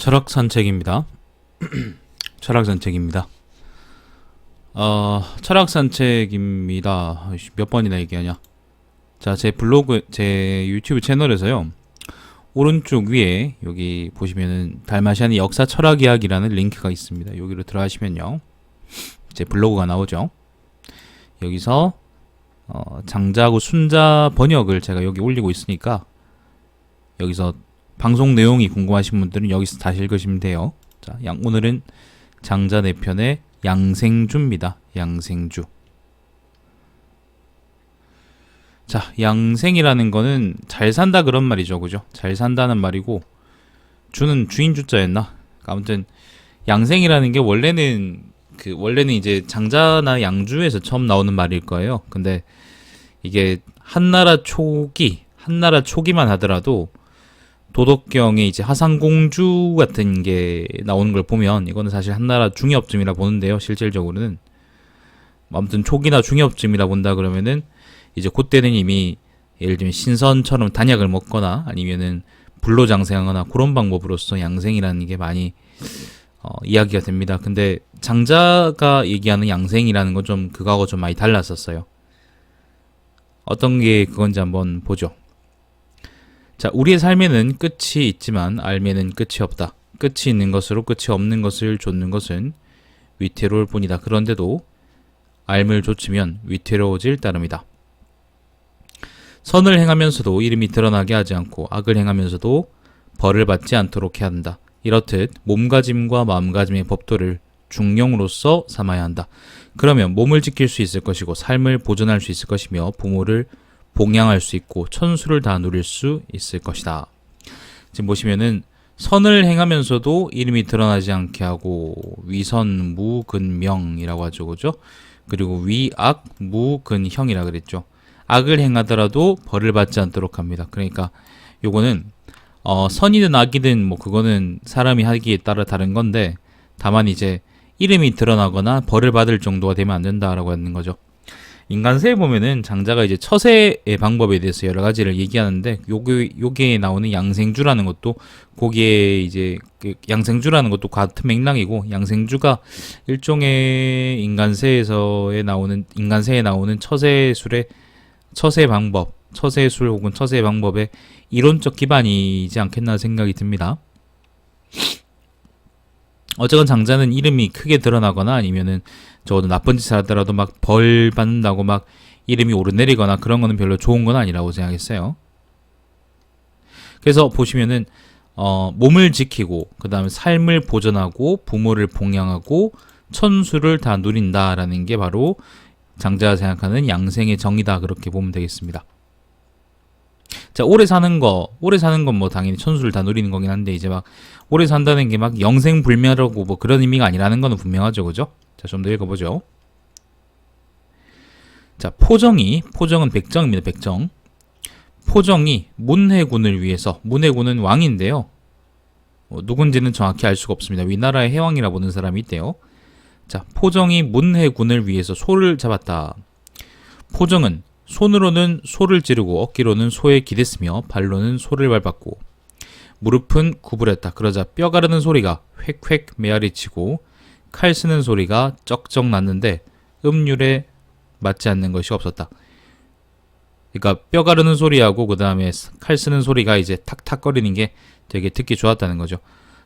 철학 산책입니다. 철학 산책입니다. 철학 산책입니다. 몇 번이나 얘기하냐? 자, 제 블로그, 제 유튜브 채널에서요. 오른쪽 위에 여기 보시면은 달마시안의 역사 철학 이야기라는 링크가 있습니다. 여기로 들어가시면요. 제 블로그가 나오죠. 여기서 장자하고 순자 번역을 제가 여기 올리고 있으니까 여기서 방송 내용이 궁금하신 분들은 여기서 다시 읽으시면 돼요. 자, 오늘은 장자 4편의 양생주입니다. 양생주. 자, 양생이라는 거는 잘 산다 그런 말이죠. 그죠? 잘 산다는 말이고, 주는 주인 주자였나? 아무튼 양생이라는 게 원래는 이제 장자나 양주에서 처음 나오는 말일 거예요. 근데 이게 한나라 초기만 하더라도 도덕경에 이제 하상공주 같은 게 나오는 걸 보면 이거는 사실 한나라 중엽쯤이라 보는데요. 실질적으로는 아무튼 초기나 중엽쯤이라 본다 그러면은 이제 그때는 이미 예를 들면 신선처럼 단약을 먹거나 아니면은 불로장생하거나 그런 방법으로서 양생이라는 게 많이 이야기가 됩니다. 근데 장자가 얘기하는 양생이라는 건 좀 그거하고 좀 많이 달랐었어요. 어떤 게 그건지 한번 보죠. 자, 우리의 삶에는 끝이 있지만 알매는 끝이 없다. 끝이 있는 것으로 끝이 없는 것을 좇는 것은 위태로울 뿐이다. 그런데도 알을 좇으면 위태로워질 따름이다. 선을 행하면서도 이름이 드러나게 하지 않고 악을 행하면서도 벌을 받지 않도록 해야 한다. 이렇듯 몸가짐과 마음가짐의 법도를 중용으로서 삼아야 한다. 그러면 몸을 지킬 수 있을 것이고 삶을 보존할 수 있을 것이며 부모를 봉양할 수 있고 천수를 다 누릴 수 있을 것이다. 지금 보시면은 선을 행하면서도 이름이 드러나지 않게 하고 위선무근명이라고 하죠. 그죠? 그리고 위악무근형이라 그랬죠. 악을 행하더라도 벌을 받지 않도록 합니다. 그러니까 요거는 선이든 악이든 뭐 그거는 사람이 하기에 따라 다른 건데 다만 이제 이름이 드러나거나 벌을 받을 정도가 되면 안 된다라고 하는 거죠. 인간세에 보면은 장자가 이제 처세의 방법에 대해서 여러 가지를 얘기하는데 요게 나오는 양생주라는 것도 거기에 이제 그 양생주라는 것도 같은 맥락이고 양생주가 일종의 인간세에 나오는 처세 방법, 처세술 혹은 처세 방법의 이론적 기반이지 않겠나 생각이 듭니다. 어쨌건 장자는 이름이 크게 드러나거나 아니면은 적어도 나쁜 짓을 하더라도 막 벌 받는다고 막 이름이 오르내리거나 그런 거는 별로 좋은 건 아니라고 생각했어요. 그래서 보시면은 몸을 지키고 그 다음에 삶을 보존하고 부모를 봉양하고 천수를 다 누린다라는 게 바로 장자가 생각하는 양생의 정의다 그렇게 보면 되겠습니다. 자, 오래 사는 건 뭐 당연히 천수를 다 누리는 거긴 한데 이제 막 오래 산다는 게 막 영생불멸하고 뭐 그런 의미가 아니라는 거는 분명하죠. 그죠? 자, 좀 더 읽어보죠. 자, 포정은 백정입니다. 백정. 포정이 문해군을 위해서, 문해군은 왕인데요. 누군지는 정확히 알 수가 없습니다. 위나라의 해왕이라 보는 사람이 있대요. 자, 포정이 문해군을 위해서 소를 잡았다. 포정은 손으로는 소를 찌르고 어깨로는 소에 기댔으며 발로는 소를 밟았고 무릎은 구부렸다. 그러자 뼈 가르는 소리가 획획 메아리치고 칼 쓰는 소리가 쩍쩍 났는데 음률에 맞지 않는 것이 없었다. 그러니까 뼈 가르는 소리하고 그 다음에 칼 쓰는 소리가 이제 탁탁거리는 게 되게 듣기 좋았다는 거죠.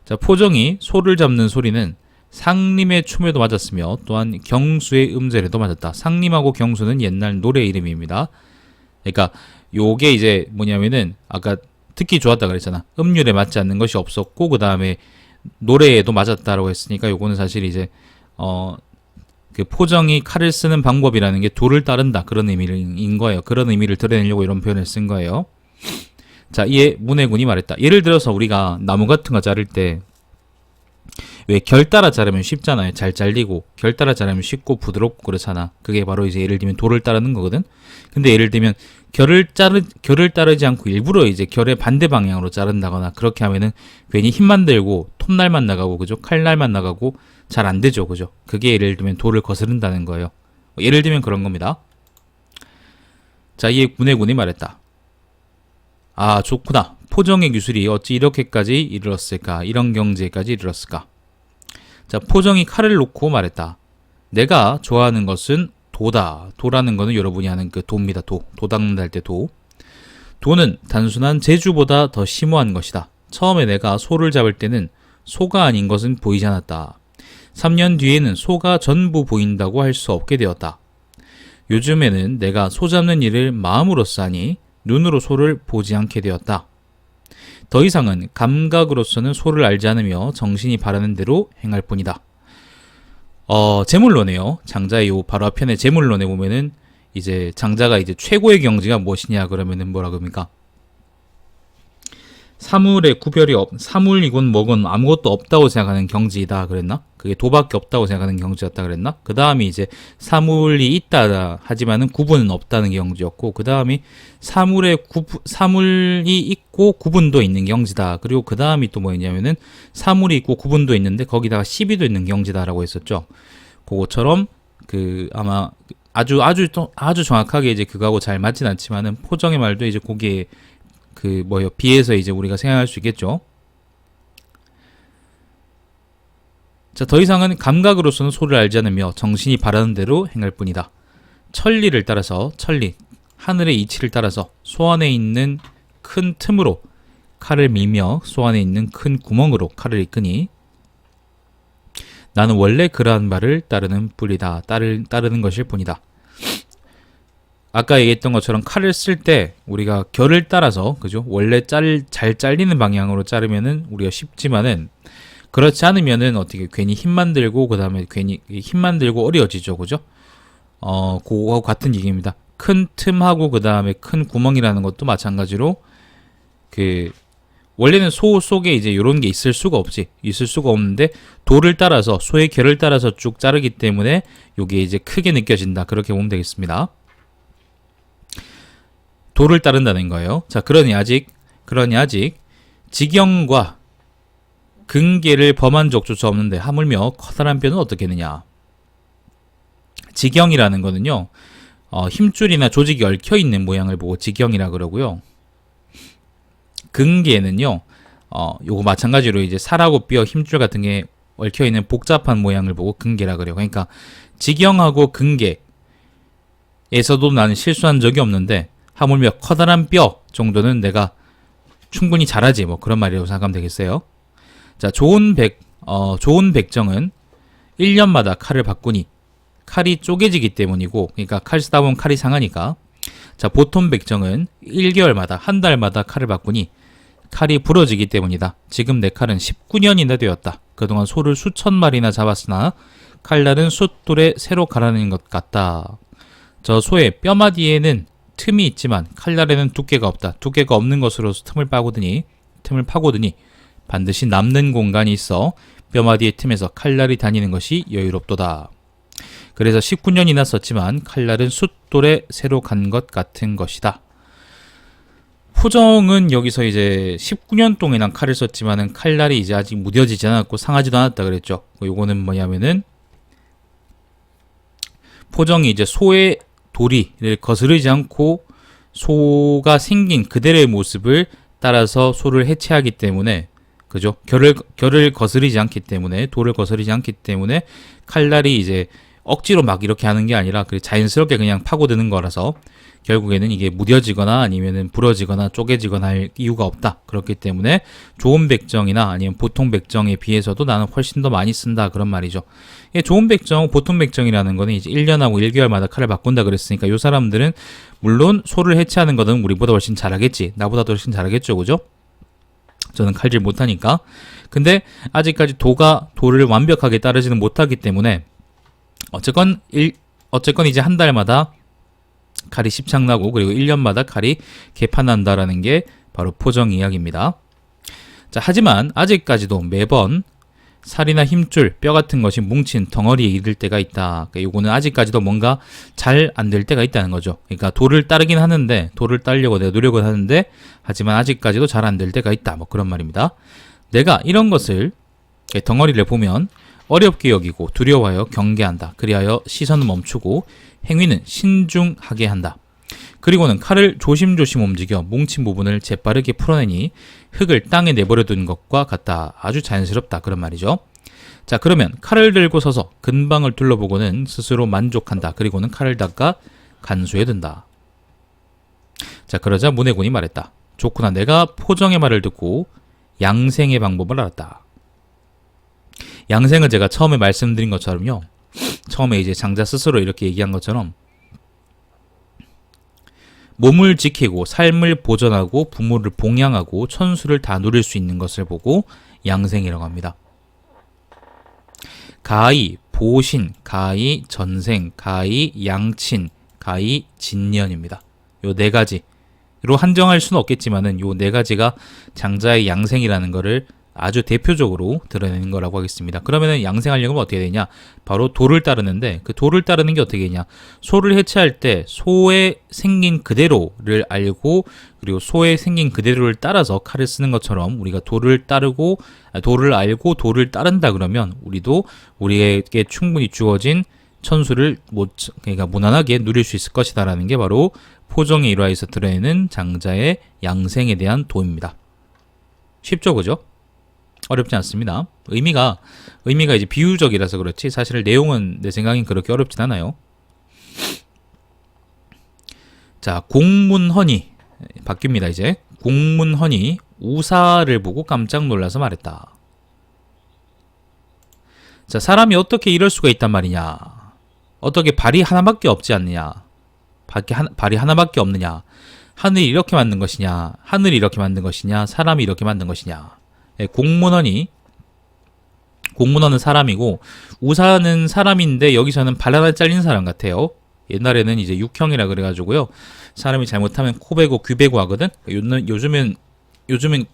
자, 포정이 소를 잡는 소리는 상림의 춤에도 맞았으며 또한 경수의 음절에도 맞았다. 상림하고 경수는 옛날 노래 이름입니다. 그러니까 요게 이제 뭐냐면은 아까 듣기 좋았다 그랬잖아. 음률에 맞지 않는 것이 없었고 그 다음에 노래에도 맞았다라고 했으니까 요거는 사실 이제 그 포정이 칼을 쓰는 방법이라는 게 도를 따른다 그런 의미인 거예요. 그런 의미를 드러내려고 이런 표현을 쓴 거예요. 자, 이에 문해군이 말했다. 예를 들어서 우리가 나무 같은 거 자를 때 왜 결 따라 자르면 쉽잖아요. 잘 잘리고 결 따라 자르면 쉽고 부드럽고 그렇잖아. 그게 바로 이제 예를 들면 도를 따르는 거거든. 근데 예를 들면 결을 따르지 않고 일부러 이제 결의 반대 방향으로 자른다거나 그렇게 하면은 괜히 힘만 들고 톱날만 나가고 그죠? 칼날만 나가고 잘 안 되죠. 그죠? 그게 예를 들면 도를 거스른다는 거예요. 예를 들면 그런 겁니다. 자, 이에 문해군이 말했다. 아, 좋구나. 포정의 기술이 어찌 이렇게까지 이르렀을까? 이런 경지에까지 이르렀을까? 자, 포정이 칼을 놓고 말했다. 내가 좋아하는 것은 도다. 도라는 거는 여러분이 아는 그 도입니다. 도 닦는다 할 때 도. 도는 단순한 재주보다 더 심오한 것이다. 처음에 내가 소를 잡을 때는 소가 아닌 것은 보이지 않았다. 3년 뒤에는 소가 전부 보인다고 할 수 없게 되었다. 요즘에는 내가 소 잡는 일을 마음으로써 하니 눈으로 소를 보지 않게 되었다. 더 이상은 감각으로서는 소를 알지 않으며 정신이 바라는 대로 행할 뿐이다. 제물론에요. 장자의 요 바로 앞편에 제물론에 보면은 이제 장자가 이제 최고의 경지가 무엇이냐 그러면은 뭐라 그럽니까? 사물의 구별이 사물이건 뭐건 아무것도 없다고 생각하는 경지이다 그랬나? 그게 도밖에 없다고 생각하는 경지였다 그랬나? 그 다음이 이제 사물이 있다 하지만은 구분은 없다는 경지였고, 그 다음이 사물이 있고 구분도 있는 경지다. 그리고 그 다음이 또 뭐였냐면은 사물이 있고 구분도 있는데 거기다가 시비도 있는 경지다라고 했었죠. 그거처럼 그 아마 아주 정확하게 이제 그거하고 잘 맞진 않지만은 포정의 말도 이제 거기에 비해서 이제 우리가 생각할 수 있겠죠. 자, 더 이상은 감각으로서는 소를 알지 않으며 정신이 바라는 대로 행할 뿐이다. 천리를 따라서, 하늘의 이치를 따라서 소 안에 있는 큰 틈으로 칼을 밀며 소 안에 있는 큰 구멍으로 칼을 이끄니 나는 원래 그러한 말을 따르는 뿐이다. 따르는 것일 뿐이다. 아까 얘기했던 것처럼 칼을 쓸 때 우리가 결을 따라서, 그죠? 원래 잘 잘리는 방향으로 자르면은 우리가 쉽지만은 그렇지 않으면은 어떻게 괜히 힘만 들고 그 다음에 괜히 힘만 들고 어려워지죠, 그죠? 그거하고 같은 얘기입니다. 큰 틈하고 그 다음에 큰 구멍이라는 것도 마찬가지로 원래는 소 속에 이제 이런 게 있을 수가 없는데 돌을 따라서 소의 결을 따라서 쭉 자르기 때문에 이게 이제 크게 느껴진다. 그렇게 보면 되겠습니다. 도를 따른다는 거예요. 자, 그러니 아직 직영과 근계를 범한 적조차 없는데 하물며 커다란 뼈는 어떻게 했느냐. 직영이라는 거는요, 힘줄이나 조직이 얽혀 있는 모양을 보고 직영이라 그러고요. 근계는요, 요거 마찬가지로 이제 살하고 뼈, 힘줄 같은 게 얽혀 있는 복잡한 모양을 보고 근계라 그래요. 그러니까 직영하고 근계에서도 나는 실수한 적이 없는데 하물며 커다란 뼈 정도는 내가 충분히 잘하지, 뭐 그런 말이라고 생각하면 되겠어요. 자, 좋은 백정은 1년마다 칼을 바꾸니 칼이 쪼개지기 때문이고, 그러니까 칼 쓰다 보면 칼이 상하니까. 자, 보통 백정은 1개월마다, 한 달마다 칼을 바꾸니 칼이 부러지기 때문이다. 지금 내 칼은 19년이나 되었다. 그동안 소를 수천 마리나 잡았으나 칼날은 숫돌에 새로 갈아낸 것 같다. 저 소의 뼈마디에는 틈이 있지만 칼날에는 두께가 없다. 두께가 없는 것으로 틈을 파고드니 반드시 남는 공간이 있어 뼈마디의 틈에서 칼날이 다니는 것이 여유롭도다. 그래서 19년이나 썼지만 칼날은 숫돌에 새로 간 것 같은 것이다. 포정은 여기서 이제 19년 동안 칼을 썼지만은 칼날이 이제 아직 무뎌지지 않았고 상하지도 않았다 그랬죠. 요거는 뭐냐면은 포정이 이제 소의 도리를 거스르지 않고 소가 생긴 그대로의 모습을 따라서 소를 해체하기 때문에, 그죠? 결을 거스르지 않기 때문에, 돌을 거스르지 않기 때문에 칼날이 이제 억지로 막 이렇게 하는 게 아니라 자연스럽게 그냥 파고드는 거라서 결국에는 이게 무뎌지거나 아니면은 부러지거나 쪼개지거나 할 이유가 없다. 그렇기 때문에 좋은 백정이나 아니면 보통 백정에 비해서도 나는 훨씬 더 많이 쓴다. 그런 말이죠. 좋은 백정, 보통 백정이라는 거는 이제 1년하고 1개월마다 칼을 바꾼다 그랬으니까 이 사람들은 물론 소를 해체하는 거는 우리보다 훨씬 잘하겠지. 나보다도 훨씬 잘하겠죠. 그죠? 저는 칼질 못하니까. 근데 아직까지 돌을 완벽하게 따르지는 못하기 때문에 어쨌건 이제 한 달마다 칼이 십창나고 그리고 1년마다 칼이 개판난다라는 게 바로 포정 이야기입니다. 자, 하지만 아직까지도 매번 살이나 힘줄, 뼈 같은 것이 뭉친 덩어리에 이를 때가 있다. 그러니까 요거는 아직까지도 뭔가 잘 안 될 때가 있다는 거죠. 그러니까 돌을 따르긴 하는데, 돌을 따려고 내가 노력을 하는데, 하지만 아직까지도 잘 안 될 때가 있다. 뭐 그런 말입니다. 내가 이런 것을, 덩어리를 보면 어렵게 여기고 두려워하여 경계한다. 그리하여 시선은 멈추고 행위는 신중하게 한다. 그리고는 칼을 조심조심 움직여 뭉친 부분을 재빠르게 풀어내니 흙을 땅에 내버려둔 것과 같다. 아주 자연스럽다. 그런 말이죠. 자, 그러면 칼을 들고 서서 근방을 둘러보고는 스스로 만족한다. 그리고는 칼을 닦아 간수에 든다. 자, 그러자 문해군이 말했다. 좋구나. 내가 포정의 말을 듣고 양생의 방법을 알았다. 양생은 제가 처음에 말씀드린 것처럼요. 처음에 이제 장자 스스로 이렇게 얘기한 것처럼 몸을 지키고 삶을 보존하고 부모를 봉양하고 천수를 다 누릴 수 있는 것을 보고 양생이라고 합니다. 가히, 보신, 가히, 전생, 가히, 양친, 가히, 진년입니다. 요 네 가지로 한정할 수는 없겠지만은 요 네 가지가 장자의 양생이라는 거를 아주 대표적으로 드러내는 거라고 하겠습니다. 그러면은 양생하려면 어떻게 되냐? 바로 도를 따르는데 그 도를 따르는 게 어떻게 되냐? 소를 해체할 때 소의 생긴 그대로를 알고 그리고 소의 생긴 그대로를 따라서 칼을 쓰는 것처럼 우리가 도를 따르고 도를 알고 도를 따른다 그러면 우리도 우리에게 충분히 주어진 천수를 그러니까 무난하게 누릴 수 있을 것이다라는 게 바로 포정의 일화에서 드러내는 장자의 양생에 대한 도입니다. 쉽죠, 그죠? 어렵지 않습니다. 의미가 이제 비유적이라서 그렇지 사실 내용은 내 생각엔 그렇게 어렵진 않아요. 자, 공문헌이 바뀝니다. 이제 공문헌이 우사를 보고 깜짝 놀라서 말했다. 자, 사람이 어떻게 이럴 수가 있단 말이냐? 어떻게 발이 하나밖에 없지 않느냐? 발이 하나밖에 없느냐? 하늘이 이렇게 만든 것이냐? 하늘이 이렇게 만든 것이냐? 사람이 이렇게 만든 것이냐? 공문헌은 사람이고 우사는 사람인데 여기서는 발 하나 잘린 사람 같아요. 옛날에는 이제 육형이라 그래가지고요. 사람이 잘못하면 코 베고 귀 베고 하거든. 요즘은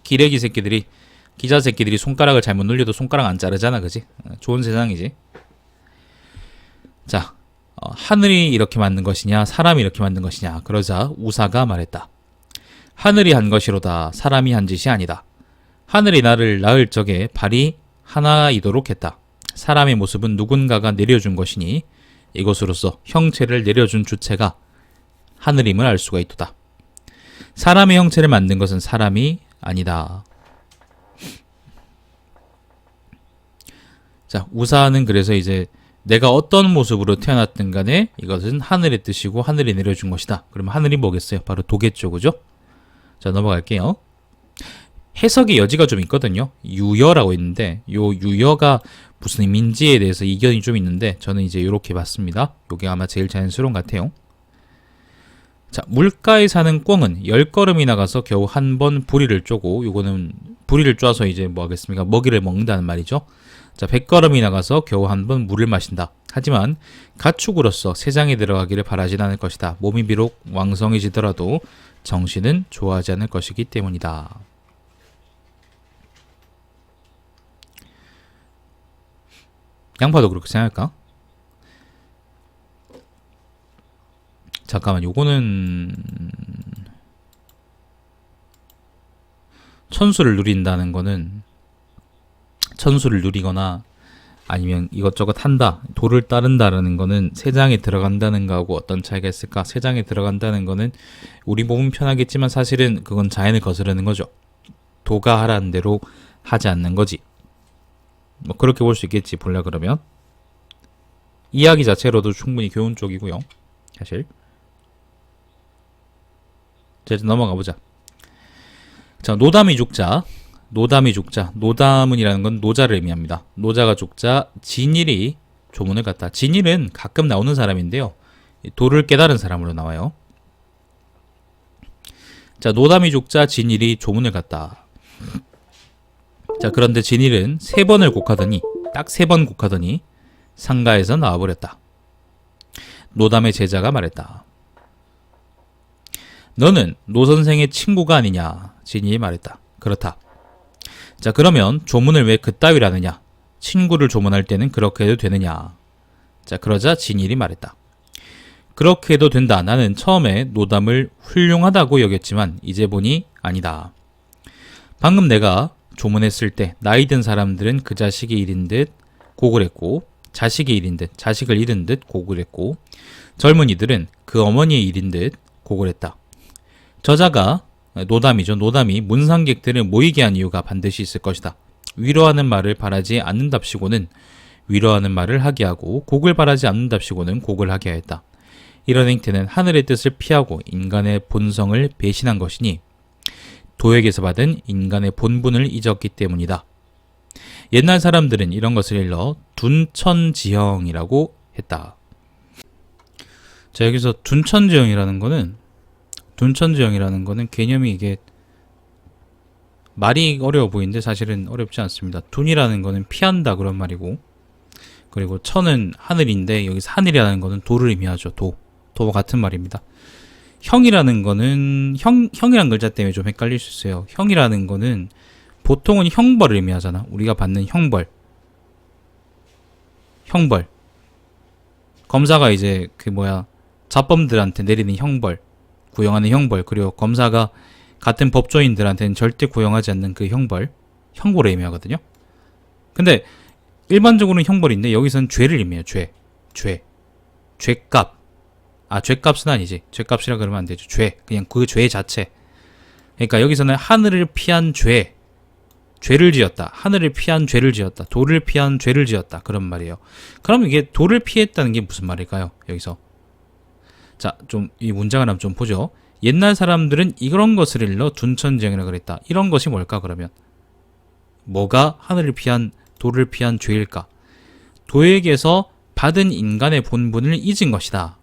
기레기 새끼들이 기자 새끼들이 손가락을 잘못 눌려도 손가락 안 자르잖아, 그지? 좋은 세상이지. 자, 하늘이 이렇게 만든 것이냐, 사람이 이렇게 만든 것이냐. 그러자 우사가 말했다. 하늘이 한 것이로다. 사람이 한 짓이 아니다. 하늘이 나를 낳을 적에 발이 하나이도록 했다. 사람의 모습은 누군가가 내려준 것이니 이것으로서 형체를 내려준 주체가 하늘임을 알 수가 있도다. 사람의 형체를 만든 것은 사람이 아니다. 자, 우사는 그래서 이제 내가 어떤 모습으로 태어났든 간에 이것은 하늘의 뜻이고 하늘이 내려준 것이다. 그러면 하늘이 뭐겠어요? 바로 도겠죠, 그죠? 자, 넘어갈게요. 해석의 여지가 좀 있거든요. 유여라고 있는데 요 유여가 무슨 의미인지에 대해서 이견이 좀 있는데 저는 이제 이렇게 봤습니다. 요게 아마 제일 자연스러운 것 같아요. 자, 물가에 사는 꿩은 10걸음이 나가서 겨우 한 번 부리를 쪼고 요거는 부리를 쪼아서 이제 뭐 하겠습니까? 먹이를 먹는다는 말이죠. 자, 100걸음이 나가서 겨우 한 번 물을 마신다. 하지만 가축으로서 세상에 들어가기를 바라진 않을 것이다. 몸이 비록 왕성해지더라도 정신은 좋아하지 않을 것이기 때문이다. 양파도 그렇게 생각할까? 잠깐만, 요거는 천수를 누린다는 거는 천수를 누리거나 아니면 이것저것 한다, 도를 따른다라는 거는 세장에 들어간다는 거하고 어떤 차이가 있을까? 세장에 들어간다는 거는 우리 몸은 편하겠지만 사실은 그건 자연을 거스르는 거죠. 도가 하라는 대로 하지 않는 거지. 뭐 그렇게 볼 수 있겠지, 볼라 그러면. 이야기 자체로도 충분히 교훈 쪽이고요, 사실. 자, 이제 넘어가 보자. 자, 노담이 죽자. 노담은이라는 건 노자를 의미합니다. 노자가 죽자 진일이 조문을 갔다. 진일은 가끔 나오는 사람인데요. 도를 깨달은 사람으로 나와요. 자, 노담이 죽자 진일이 조문을 갔다. 자, 그런데 진일은 3번을 곡하더니 딱 3번 곡하더니 상가에서 나와버렸다. 노담의 제자가 말했다. 너는 노 선생의 친구가 아니냐? 진일이 말했다. 그렇다. 자, 그러면 조문을 왜 그따위로 하느냐? 친구를 조문할 때는 그렇게 해도 되느냐? 자, 그러자 진일이 말했다. 그렇게 해도 된다. 나는 처음에 노담을 훌륭하다고 여겼지만 이제 보니 아니다. 방금 내가 조문했을 때 나이 든 사람들은 그 자식이 잃은 듯 곡을 했고 자식이 잃은 듯 자식을 잃은 듯 곡을 했고 젊은이들은 그 어머니의 잃은 듯 곡을 했다. 저자가 노담이죠. 노담이 문상객들을 모이게 한 이유가 반드시 있을 것이다. 위로하는 말을 바라지 않는답시고는 위로하는 말을 하게 하고 곡을 바라지 않는답시고는 곡을 하게 하였다. 이런 행태는 하늘의 뜻을 피하고 인간의 본성을 배신한 것이니 도에게서 받은 인간의 본분을 잊었기 때문이다. 옛날 사람들은 이런 것을 일러 둔천지형이라고 했다. 자, 여기서 둔천지형이라는 거는 개념이 이게 말이 어려워 보이는데 사실은 어렵지 않습니다. 둔이라는 거는 피한다 그런 말이고, 그리고 천은 하늘인데 여기서 하늘이라는 거는 도를 의미하죠. 도와 같은 말입니다. 형이라는 거는 형이란 글자 때문에 좀 헷갈릴 수 있어요. 형이라는 거는 보통은 형벌을 의미하잖아. 우리가 받는 형벌. 검사가 이제 자범들한테 내리는 형벌, 구형하는 형벌, 그리고 검사가 같은 법조인들한테는 절대 구형하지 않는 그 형벌을 의미하거든요. 근데 일반적으로는 형벌인데 여기서는 죄를 의미해요. 죄값. 죄값은 아니지. 죄값이라 그러면 안 되죠. 그냥 그 죄 자체. 그러니까 여기서는 하늘을 피한 죄를 지었다. 하늘을 피한 죄를 지었다. 도를 피한 죄를 지었다. 그런 말이에요. 그럼 이게 도를 피했다는 게 무슨 말일까요? 여기서. 자, 좀 이 문장을 한번 좀 보죠. 옛날 사람들은 이런 것을 일러 둔천지형이라고 그랬다. 이런 것이 뭘까 그러면? 뭐가 하늘을 피한 도를 피한 죄일까? 도에게서 받은 인간의 본분을 잊은 것이다.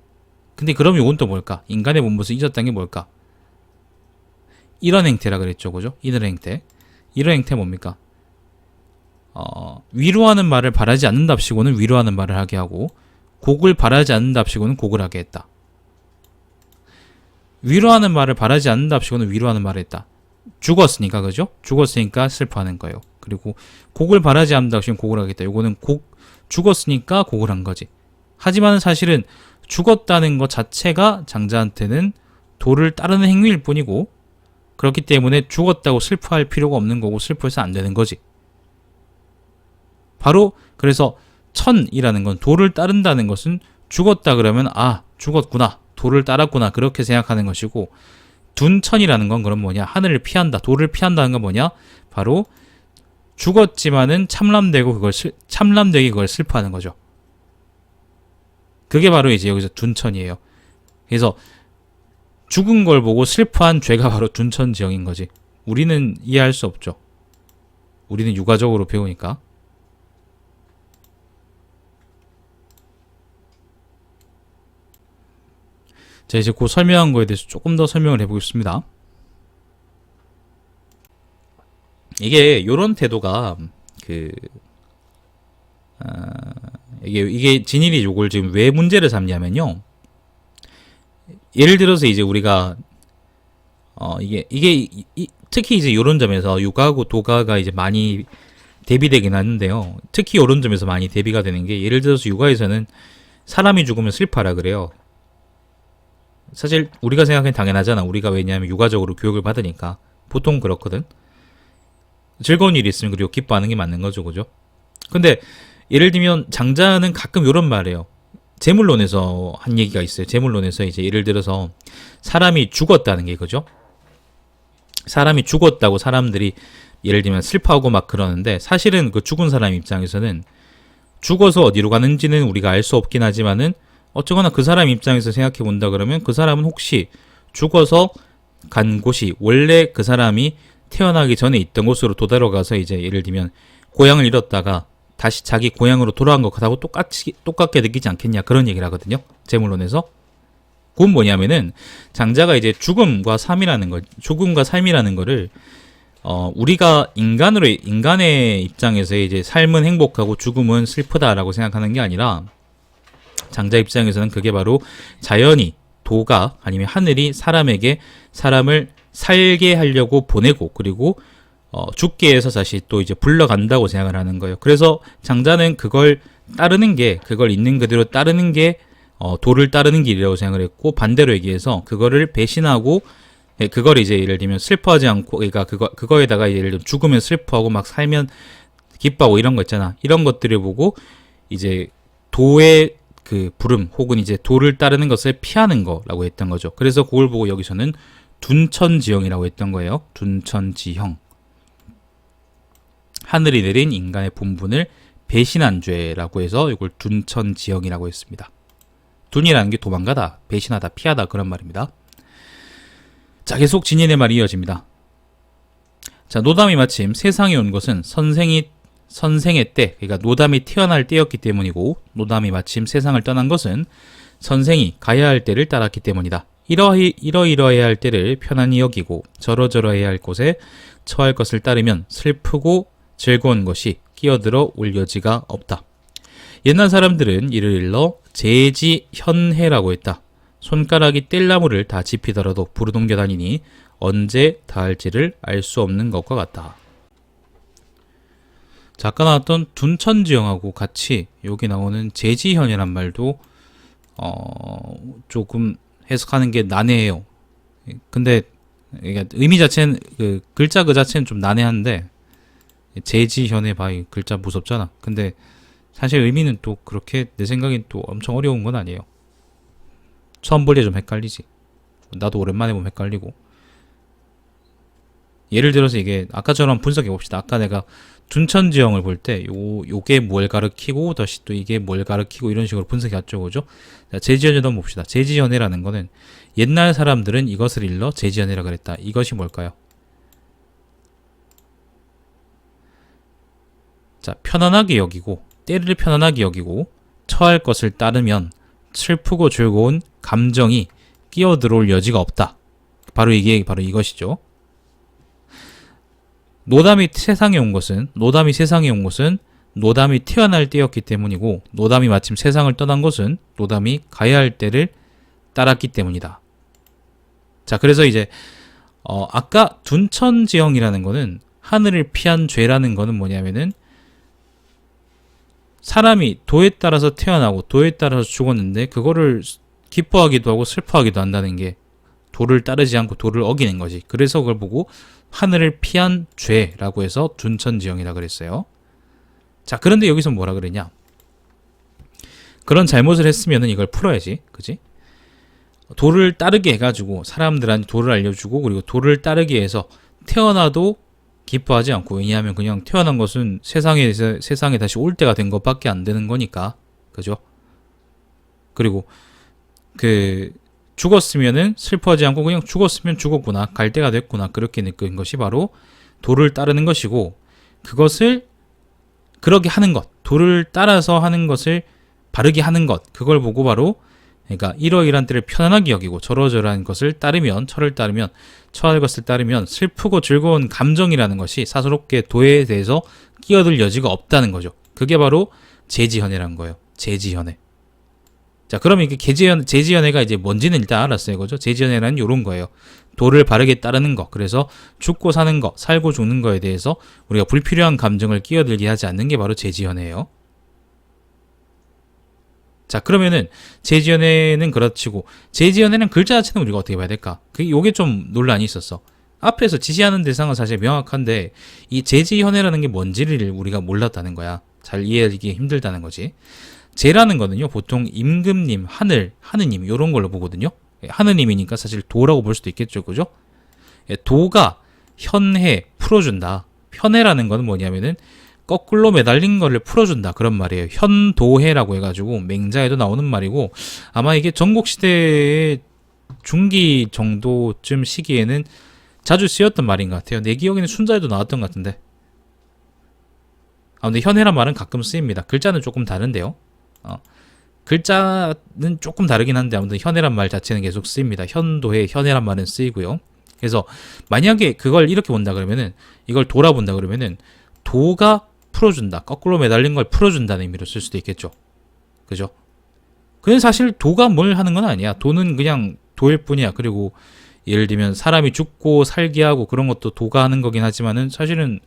근데 그럼 이건 또 뭘까? 인간의 본분을 잊었다는 게 뭘까? 이런 행태라 그랬죠. 그죠? 이런 행태 뭡니까? 위로하는 말을 바라지 않는답시고는 위로하는 말을 하게 하고 곡을 바라지 않는답시고는 곡을 하게 했다. 위로하는 말을 바라지 않는답시고는 위로하는 말을 했다. 죽었으니까, 그죠? 죽었으니까 슬퍼하는 거예요. 그리고 곡을 바라지 않는답시고는 곡을 하겠다. 요거는 죽었으니까 곡을 한 거지. 하지만 사실은 죽었다는 것 자체가 장자한테는 도를 따르는 행위일 뿐이고, 그렇기 때문에 죽었다고 슬퍼할 필요가 없는 거고 슬퍼해서 안 되는 거지. 바로 그래서 천이라는 건 도를 따른다는 것은 죽었다 그러면 죽었구나, 도를 따랐구나, 그렇게 생각하는 것이고, 둔천이라는 건 그럼 뭐냐? 하늘을 피한다, 도를 피한다는 건 뭐냐? 바로 죽었지만은 참람되게 그걸 슬퍼하는 거죠. 그게 바로 이제 여기서 둔천이에요. 그래서 죽은 걸 보고 슬퍼한 죄가 바로 둔천지형인 거지. 우리는 이해할 수 없죠. 우리는 육아적으로 배우니까. 자, 이제 그 설명한 거에 대해서 조금 더 설명을 해보겠습니다. 이게 요런 태도가 이게 진일이 요걸 지금 왜 문제를 삼냐면요. 예를 들어서 이제 우리가 특히 이제 요런 점에서 육아하고 도가가 이제 많이 대비되긴 하는데요. 특히 요런 점에서 많이 대비가 되는 게, 예를 들어서 육아에서는 사람이 죽으면 슬퍼하라 그래요. 사실 우리가 생각하기엔 당연하잖아. 우리가 왜냐하면 육아적으로 교육을 받으니까 보통 그렇거든. 즐거운 일이 있으면 그리고 기뻐하는 게 맞는 거죠, 그죠? 근데 예를 들면 장자는 가끔 요런 말해요. 제물론에서 한 얘기가 있어요. 제물론에서 이제 예를 들어서 사람이 죽었다는 게, 그죠? 사람이 죽었다고 사람들이 예를 들면 슬퍼하고 막 그러는데, 사실은 그 죽은 사람 입장에서는 죽어서 어디로 가는지는 우리가 알 수 없긴 하지만은 어쩌거나 그 사람 입장에서 생각해 본다 그러면 그 사람은 혹시 죽어서 간 곳이 원래 그 사람이 태어나기 전에 있던 곳으로 되돌아가서 이제 예를 들면 고향을 잃었다가 다시 자기 고향으로 돌아간 것하고 똑같게 느끼지 않겠냐, 그런 얘기를 하거든요. 제물론에서. 그건 뭐냐면은 장자가 이제 죽음과 삶이라는 거를 우리가 인간의 입장에서 이제 삶은 행복하고 죽음은 슬프다라고 생각하는 게 아니라, 장자 입장에서는 그게 바로 자연이, 도가 아니면 하늘이 사람을 살게 하려고 보내고, 그리고 죽게 해서 다시 또 이제 불러간다고 생각을 하는 거예요. 그래서 장자는 그걸 있는 그대로 따르는 게 도를 따르는 길이라고 생각을 했고, 반대로 얘기해서 그거를 배신하고, 그걸 이제 예를 들면 슬퍼하지 않고, 그러니까 그거에다가 예를 들면 죽으면 슬퍼하고 막 살면 기뻐하고 이런 거 있잖아. 이런 것들을 보고 이제 도의 그 부름 혹은 이제 도를 따르는 것을 피하는 거라고 했던 거죠. 그래서 그걸 보고 여기서는 둔천지형이라고 했던 거예요. 둔천지형. 하늘이 내린 인간의 본분을 배신한 죄라고 해서 이걸 둔천지형이라고 했습니다. 둔이라는 게 도망가다, 배신하다, 피하다 그런 말입니다. 자, 계속 진인의 말이 이어집니다. 자, 노담이 마침 세상에 온 것은 선생의 때, 그러니까 노담이 태어날 때였기 때문이고, 노담이 마침 세상을 떠난 것은 선생이 가야 할 때를 따랐기 때문이다. 이러이러해야 할 때를 편안히 여기고 저러저러해야 할 곳에 처할 것을 따르면 슬프고 즐거운 것이 끼어들어 올 여지가 없다. 옛날 사람들은 이를 일러 제지현해라고 했다. 손가락이 뗄나무를 다 짚히더라도 부르동겨 다니니 언제 닿을지를 알 수 없는 것과 같다. 자, 아까 나왔던 둔천지형하고 같이 여기 나오는 제지현이란 말도 조금 해석하는 게 난해해요. 근데 의미 자체는 그 글자 그 자체는 좀 난해한데 제지현의 바이 글자 무섭잖아. 근데 사실 의미는 또 그렇게 내 생각엔 또 엄청 어려운 건 아니에요. 처음 볼 때 좀 헷갈리지. 나도 오랜만에 보면 헷갈리고. 예를 들어서 이게 아까처럼 분석해 봅시다. 아까 내가 둔천지형을 볼 때 요게 뭘 가르키고 다시 또 이게 뭘 가르키고 이런 식으로 분석해왔죠, 그죠? 자, 제지현을 한번 봅시다. 제지현해라는 거는 옛날 사람들은 이것을 일러 제지현해라 그랬다. 이것이 뭘까요? 자, 편안하게 여기고 때를 편안하게 여기고 처할 것을 따르면 슬프고 즐거운 감정이 끼어들어올 여지가 없다. 바로 이게 바로 이것이죠. 노담이 세상에 온 것은 노담이 태어날 때였기 때문이고 노담이 마침 세상을 떠난 것은 노담이 가야 할 때를 따랐기 때문이다. 자, 그래서 이제 아까 둔천지형이라는 거는 하늘을 피한 죄라는 거는 뭐냐면은 사람이 도에 따라서 태어나고 도에 따라서 죽었는데 그거를 기뻐하기도 하고 슬퍼하기도 한다는 게 도를 따르지 않고 도를 어기는 거지. 그래서 그걸 보고 하늘을 피한 죄라고 해서 둔천지형이라 그랬어요. 자, 그런데 여기서 뭐라 그랬냐? 그런 잘못을 했으면은 이걸 풀어야지, 그지? 도를 따르게 해가지고 사람들한테 도를 알려주고 그리고 도를 따르게 해서 태어나도 기뻐하지 않고, 왜냐하면 그냥 태어난 것은 세상에 다시 올 때가 된 것밖에 안 되는 거니까, 그죠? 그리고 죽었으면은 슬퍼하지 않고 그냥 죽었으면 죽었구나, 갈 때가 됐구나, 그렇게 느낀 것이 바로 도를 따르는 것이고, 그것을 그렇게 하는 것, 도를 따라서 하는 것을 바르게 하는 것, 그걸 보고 바로 그러니까 이러이러한 때를 편안하게 여기고 저러저러한 것을 따르면 처할 것을 따르면 슬프고 즐거운 감정이라는 것이 사소롭게 도에 대해서 끼어들 여지가 없다는 거죠. 그게 바로 제지현해라는 거예요. 제지현해. 자, 그러면 이게 제지현해가 이제 뭔지는 일단 알았어요, 그죠? 제지현해라는 이런 거예요. 도를 바르게 따르는 것. 그래서 죽고 사는 것, 살고 죽는 거에 대해서 우리가 불필요한 감정을 끼어들게 하지 않는 게 바로 제지현해예요. 자, 그러면은 제지현해는 그렇지고 제지현해는 글자 자체는 우리가 어떻게 봐야 될까? 요게 좀 논란이 있었어. 앞에서 지시하는 대상은 사실 명확한데 이 제지현해라는 게 뭔지를 우리가 몰랐다는 거야. 잘 이해하기 힘들다는 거지. 제라는 거는요, 보통 임금님, 하느님 요런 걸로 보거든요. 하느님이니까 사실 도라고 볼 수도 있겠죠, 그죠? 도가 현해 풀어준다. 현해라는 거는 뭐냐면은 거꾸로 매달린 거를 풀어준다, 그런 말이에요. 현도해라고 해가지고 맹자에도 나오는 말이고, 아마 이게 전국시대의 중기 정도쯤 시기에는 자주 쓰였던 말인 것 같아요. 내 기억에는 순자에도 나왔던 것 같은데. 근데 현해란 말은 가끔 쓰입니다. 글자는 조금 다른데요. 글자는 조금 다르긴 한데 아무튼 현해란 말 자체는 계속 쓰입니다. 현도해, 현해란 말은 쓰이고요. 그래서 만약에 그걸 이렇게 본다 그러면은, 이걸 돌아본다 그러면은 도가 풀어준다, 거꾸로 매달린 걸 풀어준다는 의미로 쓸 수도 있겠죠, 그죠? 근데 사실 도가 뭘 하는 건 아니야. 도는 그냥 도일 뿐이야. 그리고 예를 들면 사람이 죽고 살게 하고 그런 것도 도가 하는 거긴 하지만은 사실은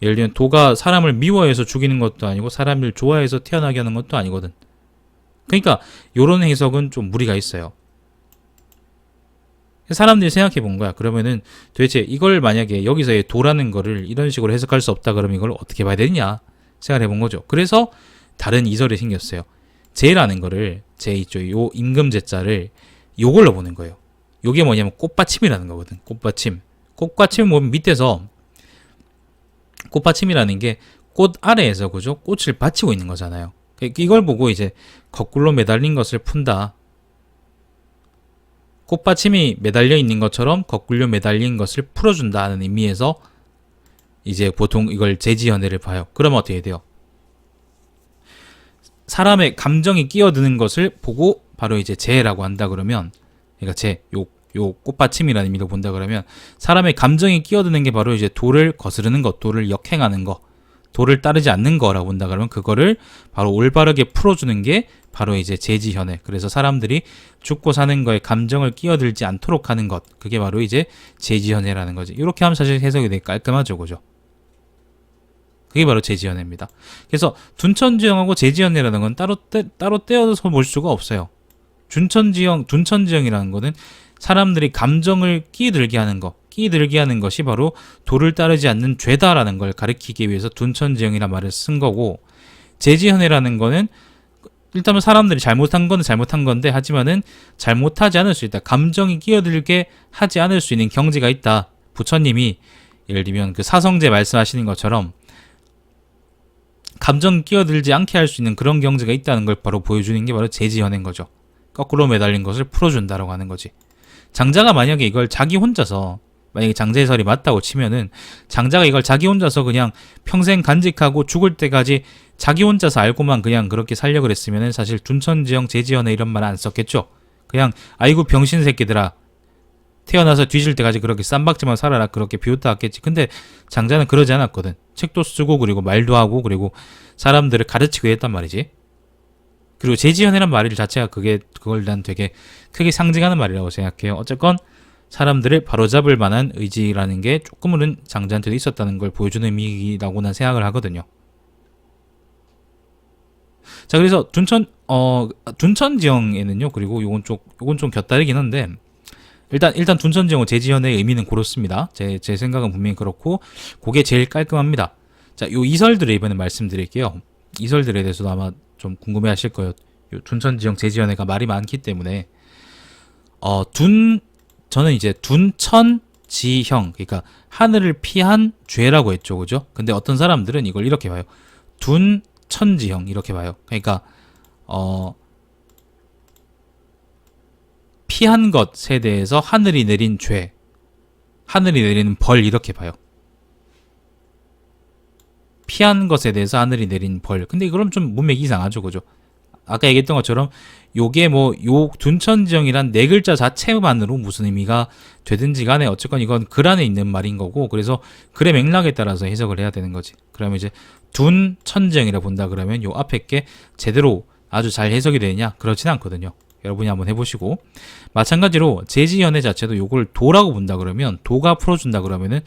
예를 들면 도가 사람을 미워해서 죽이는 것도 아니고 사람을 좋아해서 태어나게 하는 것도 아니거든. 그러니까 요런 해석은 좀 무리가 있어요. 사람들이 생각해 본 거야. 그러면은 도대체 이걸 만약에 여기서의 도라는 거를 이런 식으로 해석할 수 없다 그러면 이걸 어떻게 봐야 되느냐 생각해 본 거죠. 그래서 다른 이설이 생겼어요. 제라는 거를 제 있죠. 요 임금제자를 요걸로 보는 거예요. 요게 뭐냐면 꽃받침이라는 거거든. 꽃받침. 꽃받침 보면 밑에서 꽃받침이라는 게 꽃 아래에서 그죠? 꽃을 받치고 있는 거잖아요. 이걸 보고 이제 거꾸로 매달린 것을 푼다. 꽃받침이 매달려 있는 것처럼 거꾸로 매달린 것을 풀어준다는 의미에서 이제 보통 이걸 제지연해를 봐요. 그러면 어떻게 돼요? 사람의 감정이 끼어드는 것을 보고 바로 이제 재라고 한다 그러면, 그러니까 요 꽃받침이라는 의미로 본다 그러면 사람의 감정이 끼어드는 게 바로 이제 도를 거스르는 것, 도를 역행하는 것, 도를 따르지 않는 거라고 본다 그러면 그거를 바로 올바르게 풀어주는 게 바로 이제 제지현해. 그래서 사람들이 죽고 사는 거에 감정을 끼어들지 않도록 하는 것, 그게 바로 이제 제지현해라는 거지. 이렇게 하면 사실 해석이 되게 깔끔하죠, 그죠? 그게 바로 제지연해입니다. 그래서 둔천지형하고 제지연해라는 건 따로 떼어서 볼 수가 없어요. 둔천지형이라는 거는 사람들이 감정을 끼들게 하는 것이 바로 도를 따르지 않는 죄다라는 걸 가리키기 위해서 둔천지형이라는 말을 쓴 거고, 제지연해라는 거는 일단은 사람들이 잘못한 건 잘못한 건데, 하지만은 잘못하지 않을 수 있다. 감정이 끼어들게 하지 않을 수 있는 경지가 있다. 부처님이 예를 들면 그 사성제 말씀하시는 것처럼 감정 끼어들지 않게 할 수 있는 그런 경지가 있다는 걸 바로 보여주는 게 바로 제지연해인 거죠. 거꾸로 매달린 것을 풀어준다라고 하는 거지. 장자가 만약에 이걸 자기 혼자서, 만약에 장자의 설이 맞다고 치면은 장자가 이걸 자기 혼자서 그냥 평생 간직하고 죽을 때까지 자기 혼자서 알고만 그냥 그렇게 살려 그랬으면은 사실 둔천지형 제지연해 이런 말 안 썼겠죠. 그냥 아이고 병신 새끼들아, 태어나서 뒤질 때까지 그렇게 쌈박지만 살아라, 그렇게 비웃다 왔겠지. 근데 장자는 그러지 않았거든. 책도 쓰고 그리고 말도 하고 그리고 사람들을 가르치고 했단 말이지. 그리고 제지연해란 말 자체가 그걸 난 되게 크게 상징하는 말이라고 생각해요. 어쨌건 사람들을 바로잡을 만한 의지라는 게 조금은 장자한테도 있었다는 걸 보여주는 의미라고 난 생각을 하거든요. 자, 그래서 둔천지형에는요, 그리고 요건 좀 곁다리긴 한데, 일단 둔천지형과 제지연의 의미는 그렇습니다. 제 생각은 분명히 그렇고, 그게 제일 깔끔합니다. 자, 요 이설들을 이번에 말씀드릴게요. 이설들에 대해서도 아마 좀 궁금해 하실 거예요. 요 둔천지형, 제지연해가 말이 많기 때문에, 저는 이제 둔천지형, 그러니까 하늘을 피한 죄라고 했죠, 그죠? 근데 어떤 사람들은 이걸 이렇게 봐요. 둔천지형, 이렇게 봐요. 그러니까, 피한 것에 대해서 하늘이 내린 죄, 하늘이 내리는 벌, 이렇게 봐요. 피한 것에 대해서 하늘이 내린 벌. 근데 그럼 좀 문맥이 이상하죠, 그죠? 아까 얘기했던 것처럼 요게 요 둔천지형이란 네 글자 자체만으로 무슨 의미가 되든지 간에 어쨌건 이건 글 안에 있는 말인 거고, 그래서 글의 맥락에 따라서 해석을 해야 되는 거지. 그러면 이제 둔천지형이라 본다 그러면 요 앞에 게 제대로 아주 잘 해석이 되느냐? 그렇진 않거든요. 여러분이 한번 해보시고, 마찬가지로 제지연해 자체도 요걸 도라고 본다 그러면, 도가 풀어준다 그러면은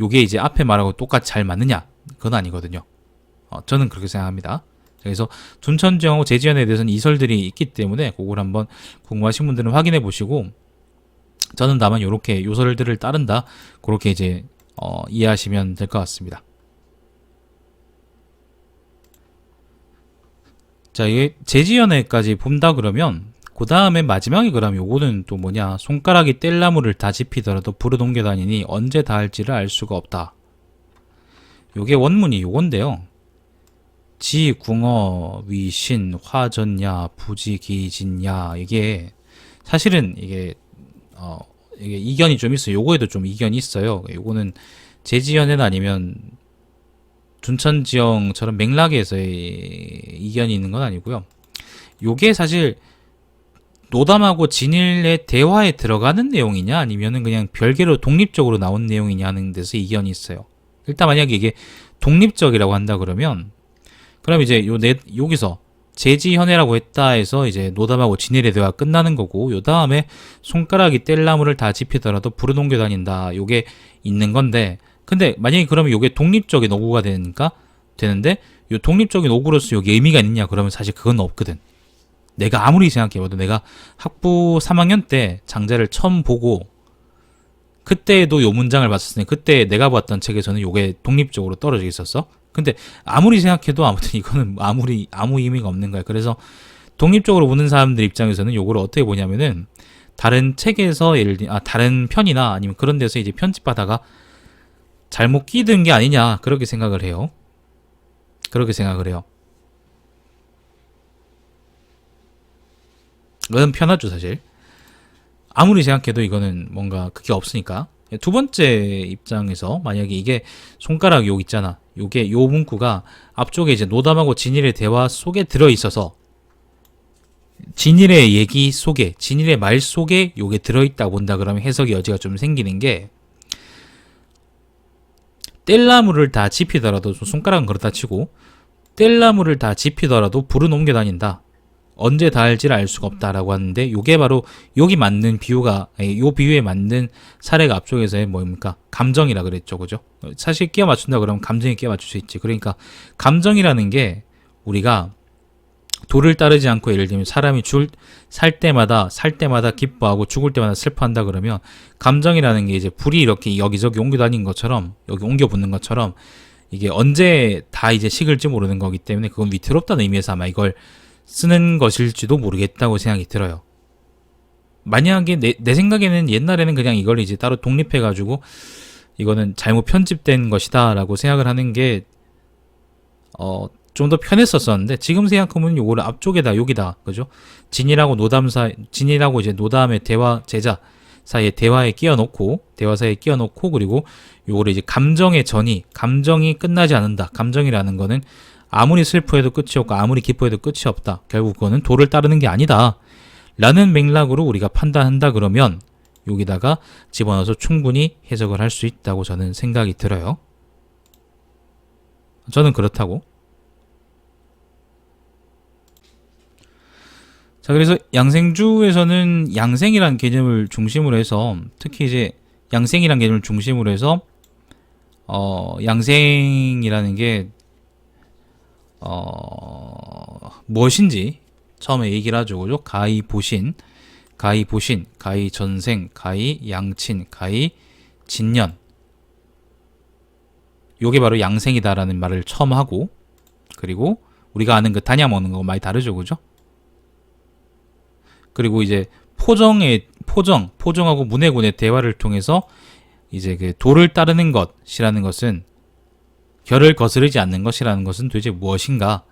요게 이제 앞에 말하고 똑같이 잘 맞느냐? 그건 아니거든요. 저는 그렇게 생각합니다. 그래서 둔천지형하고 제지연해에 대해서는 이설들이 있기 때문에 그걸 한번 궁금하신 분들은 확인해 보시고, 저는 다만 요렇게 요설들을 따른다, 그렇게 이제 이해하시면 될 것 같습니다. 자, 이게 제지연해까지 본다 그러면 그 다음에 마지막에 그러면 요거는 또 뭐냐, 손가락이 뗄나무를 다 짚히더라도 불을 옮겨 다니니 언제 닿을지를 알 수가 없다. 요게 원문이 요건데요. 지, 궁어, 위, 신, 화전야, 부지, 기, 진야, 이게 사실은 이게 이견이 좀 있어요. 요거에도 좀 이견이 있어요. 요거는 제지연해는 아니면 둔천지형처럼 맥락에서의 이견이 있는 건 아니고요. 요게 사실 노담하고 진일의 대화에 들어가는 내용이냐 아니면은 그냥 별개로 독립적으로 나온 내용이냐 하는 데서 이견이 있어요. 일단 만약에 이게 독립적이라고 한다 그러면 이제 여기서 제지현해라고 했다 해서 이제 노담하고 진일의 대화가 끝나는 거고, 요 다음에 손가락이 뗄나무를 다 짚히더라도 불을 옮겨 다닌다, 요게 있는 건데, 근데 만약에 그러면 요게 독립적인 오구가 되는데 요 독립적인 오구로서 요게 의미가 있느냐 그러면 사실 그건 없거든. 내가 아무리 생각해봐도 내가 학부 3학년 때 장자를 처음 보고 그때도 요 문장을 봤을 때 그때 내가 봤던 책에서는 요게 독립적으로 떨어져 있었어. 근데 아무리 생각해도 아무튼 이거는 아무 의미가 없는 거야. 그래서 독립적으로 보는 사람들 입장에서는 요거를 어떻게 보냐면은 다른 책에서 예를 들면 다른 편이나 아니면 그런 데서 이제 편집하다가 잘못 끼든 게 아니냐 그렇게 생각을 해요. 그렇게 생각을 해요. 그건 편하죠 사실. 아무리 생각해도 이거는 뭔가 그게 없으니까. 두 번째 입장에서 만약에 이게 손가락 욕 있잖아. 요게 요 문구가 앞쪽에 이제 노담하고 진일의 대화 속에 들어 있어서 진일의 얘기 속에 진일의 말 속에 요게 들어 있다 본다 그러면 해석의 여지가 좀 생기는 게 뗄나무를 다 짚이더라도 손가락은 그렇다 치고 뗄나무를 다 짚이더라도 불은 옮겨 다닌다. 언제 닿을지를 알 수가 없다라고 하는데 요게 바로 여기 맞는 비유가 요 비유에 맞는 사례가 앞쪽에서의 뭡니까? 감정이라 그랬죠. 그죠? 사실 끼워 맞춘다 그러면 감정에 끼워 맞출 수 있지. 그러니까 감정이라는 게 우리가 도를 따르지 않고 예를 들면 사람이 살 때마다 기뻐하고 죽을 때마다 슬퍼한다 그러면 감정이라는 게 이제 불이 이렇게 여기저기 옮겨 다니는 것처럼 여기 옮겨 붙는 것처럼 이게 언제 다 이제 식을지 모르는 거기 때문에 그건 위태롭다는 의미에서 아마 이걸 쓰는 것일지도 모르겠다고 생각이 들어요. 만약에 내 생각에는 옛날에는 그냥 이걸 이제 따로 독립해가지고 이거는 잘못 편집된 것이다 라고 생각을 하는 게 좀 더 편했었었는데 지금 생각하면 요거를 앞쪽에다 여기다 그죠? 진이라고 이제 노담의 대화 제자 사이에 대화 사이에 끼워놓고 그리고 요거를 이제 감정이 끝나지 않는다. 감정이라는 거는 아무리 슬퍼해도 끝이 없고 아무리 기뻐해도 끝이 없다. 결국 그거는 도를 따르는 게 아니다. 라는 맥락으로 우리가 판단한다 그러면 여기다가 집어넣어서 충분히 해석을 할 수 있다고 저는 생각이 들어요. 저는 그렇다고. 자, 그래서 양생주에서는 양생이라는 개념을 중심으로 해서 특히 이제 양생이라는 개념을 중심으로 해서 양생이라는 게 무엇인지 처음에 얘기를 하죠. 그죠? 가히 보신, 가히 전생, 가히 양친, 가히 진년. 요게 바로 양생이다라는 말을 처음 하고 그리고 우리가 아는 그 다냐 먹는 거 많이 다르죠. 그죠? 그리고 이제 포정하고 문해군의 대화를 통해서 이제 그 도를 따르는 것이라는 것은 결을 거스르지 않는 것이라는 것은 도대체 무엇인가?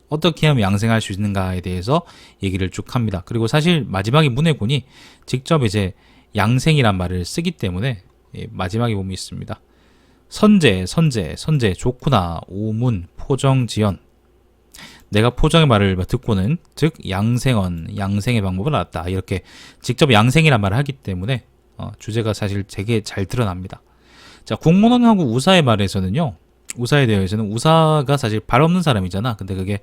어떻게 하면 양생할 수 있는가에 대해서 얘기를 쭉 합니다. 그리고 사실 마지막에 문해군이 직접 이제 양생이란 말을 쓰기 때문에 마지막에 보면 있습니다. 선제, 좋구나, 오문, 포정지연. 내가 포정의 말을 듣고는 즉 양생의 방법을 알았다. 이렇게 직접 양생이란 말을 하기 때문에 주제가 사실 되게 잘 드러납니다. 자, 국문원하고 우사의 말에서는요. 우사에 대해서는 우사가 사실 발 없는 사람이잖아. 근데 그게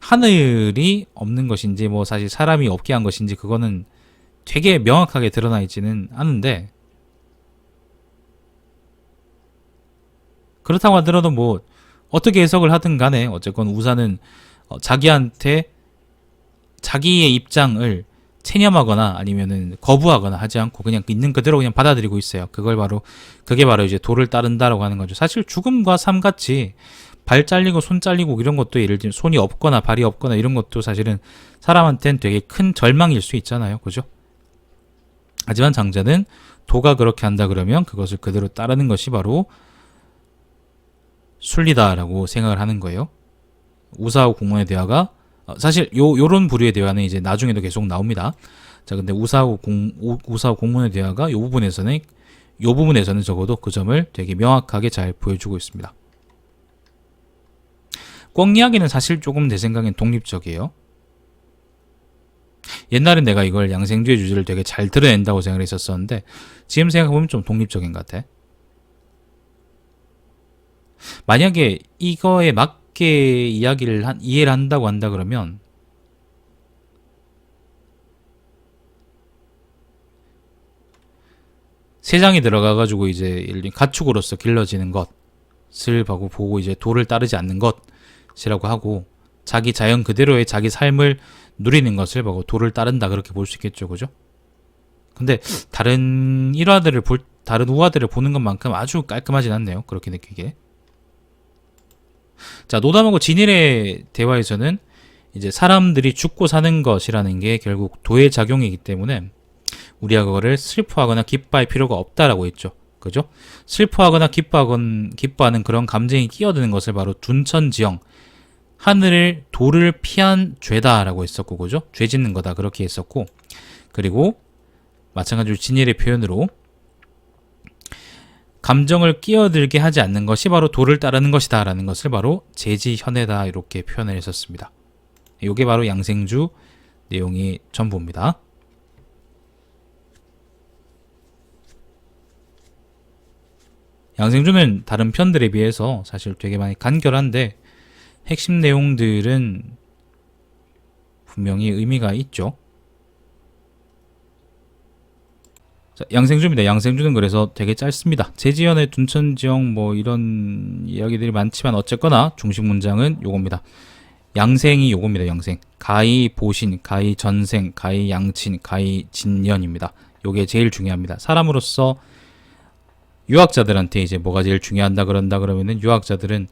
하늘이 없는 것인지 뭐 사실 사람이 없게 한 것인지 그거는 되게 명확하게 드러나 있지는 않은데 그렇다고 하더라도 뭐 어떻게 해석을 하든 간에 어쨌건 우사는 자기한테 자기의 입장을 체념하거나 아니면은 거부하거나 하지 않고 그냥 있는 그대로 그냥 받아들이고 있어요. 그게 바로 이제 도를 따른다라고 하는 거죠. 사실 죽음과 삶 같이 발 잘리고 손 잘리고 이런 것도 예를 들면 손이 없거나 발이 없거나 이런 것도 사실은 사람한테는 되게 큰 절망일 수 있잖아요. 그죠? 하지만 장자는 도가 그렇게 한다 그러면 그것을 그대로 따르는 것이 바로 순리다라고 생각을 하는 거예요. 우사하고 공문의 대화가 사실 요런 부류의 대화는 이제 나중에도 계속 나옵니다. 자, 근데 우사하고 공문의 대화가 요 부분에서는 적어도 그 점을 되게 명확하게 잘 보여주고 있습니다. 꿩 이야기는 사실 조금 내 생각엔 독립적이에요. 옛날엔 내가 이걸 양생주의 주제를 되게 잘 드러낸다고 생각을 했었었는데 지금 생각해보면 좀 독립적인 것 같아. 만약에 이거에 맞게 이해를 한다고 한다 그러면 세상에 들어가가지고 이제 예를 들면 가축으로서 길러지는 것을 보고 이제 도를 따르지 않는 것이라고 하고 자기 자연 그대로의 자기 삶을 누리는 것을 보고 도를 따른다 그렇게 볼 수 있겠죠. 그죠? 근데 다른 우화들을 보는 것만큼 아주 깔끔하진 않네요. 그렇게 느끼게. 자, 노담하고 진일의 대화에서는 이제 사람들이 죽고 사는 것이라는 게 결국 도의 작용이기 때문에 우리가 그거를 슬퍼하거나 기뻐할 필요가 없다라고 했죠. 그죠? 슬퍼하거나 기뻐하는 그런 감정이 끼어드는 것을 바로 둔천지영, 하늘을 도를 피한 죄다라고 했었고, 그죠? 죄 짓는 거다 그렇게 했었고, 그리고 마찬가지로 진일의 표현으로 감정을 끼어들게 하지 않는 것이 바로 도를 따르는 것이다 라는 것을 바로 제지현해다 이렇게 표현을 했었습니다. 이게 바로 양생주 내용이 전부입니다. 양생주는 다른 편들에 비해서 사실 되게 많이 간결한데 핵심 내용들은 분명히 의미가 있죠. 자, 양생주입니다. 양생주는 그래서 되게 짧습니다. 제지연의 둔천지영 뭐 이런 이야기들이 많지만 어쨌거나 중심 문장은 요겁니다. 양생이 요겁니다. 양생. 가히 보신, 가히 전생, 가히 양친, 가히 진년입니다. 요게 제일 중요합니다. 사람으로서 유학자들한테 이제 뭐가 제일 중요한다 그런다 그러면은 유학자들은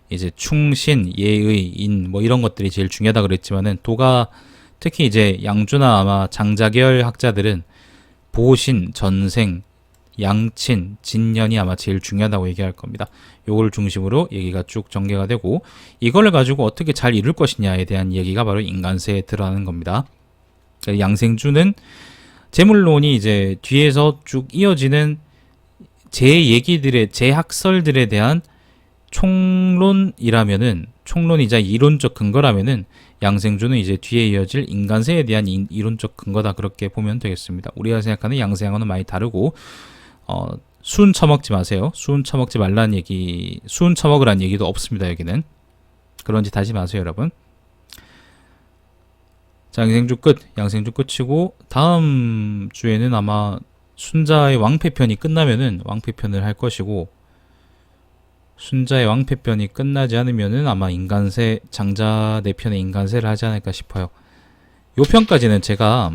이제 충신, 예의, 인 뭐 이런 것들이 제일 중요하다 그랬지만은 도가 특히 이제 양주나 아마 장자계열 학자들은 보신, 전생, 양친, 진년이 아마 제일 중요하다고 얘기할 겁니다. 요걸 중심으로 얘기가 쭉 전개가 되고 이걸 가지고 어떻게 잘 이룰 것이냐에 대한 얘기가 바로 인간세에 들어가는 겁니다. 그러니까 양생주는 재물론이 이제 뒤에서 쭉 이어지는 제 얘기들의 제 학설들에 대한 총론이자 이론적 근거라면은 양생주는 이제 뒤에 이어질 인간세에 대한 이론적 근거다 그렇게 보면 되겠습니다. 우리가 생각하는 양생하고는 많이 다르고 수은 처먹지 마세요. 수은 처먹지 말라는 얘기, 수은 처먹으라는 얘기도 없습니다. 여기는 그런 짓 하지 마세요, 여러분. 자, 양생주 끝. 양생주 끝이고 다음 주에는 아마 순자의 왕패편이 끝나면은 왕패편을 할 것이고 순자의 왕패편이 끝나지 않으면은 아마 인간세 장자 내편의 인간세를 하지 않을까 싶어요. 요 편까지는 제가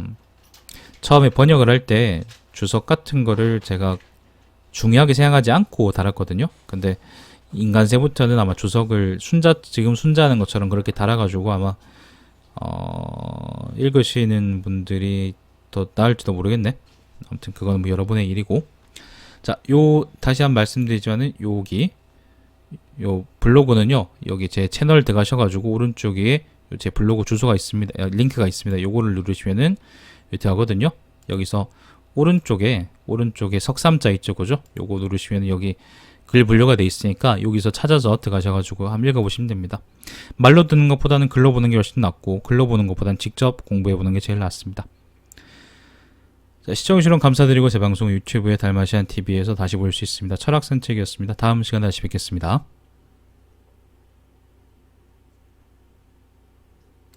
처음에 번역을 할 때 주석 같은 거를 제가 중요하게 생각하지 않고 달았거든요. 근데 인간세부터는 아마 주석을 지금 순자하는 것처럼 그렇게 달아가지고 아마 읽으시는 분들이 더 나을지도 모르겠네. 아무튼 그건 뭐 여러분의 일이고. 자, 다시 한번 말씀드리지만은 요 블로그는요, 여기 제 채널 들어가셔가지고 오른쪽에 제 블로그 주소가 있습니다. 링크가 있습니다. 요거를 누르시면은 이렇게 하거든요. 여기서 오른쪽에 석삼자 있죠, 그죠? 요거 누르시면 여기 글 분류가 돼 있으니까 여기서 찾아서 들어가셔가지고 한번 읽어보시면 됩니다. 말로 듣는 것보다는 글로 보는 게 훨씬 낫고 글로 보는 것보다는 직접 공부해보는 게 제일 낫습니다. 자, 시청해주셔서 감사드리고 제 방송 유튜브에 달마시안 TV에서 다시 볼 수 있습니다. 철학산책이었습니다. 다음 시간에 다시 뵙겠습니다.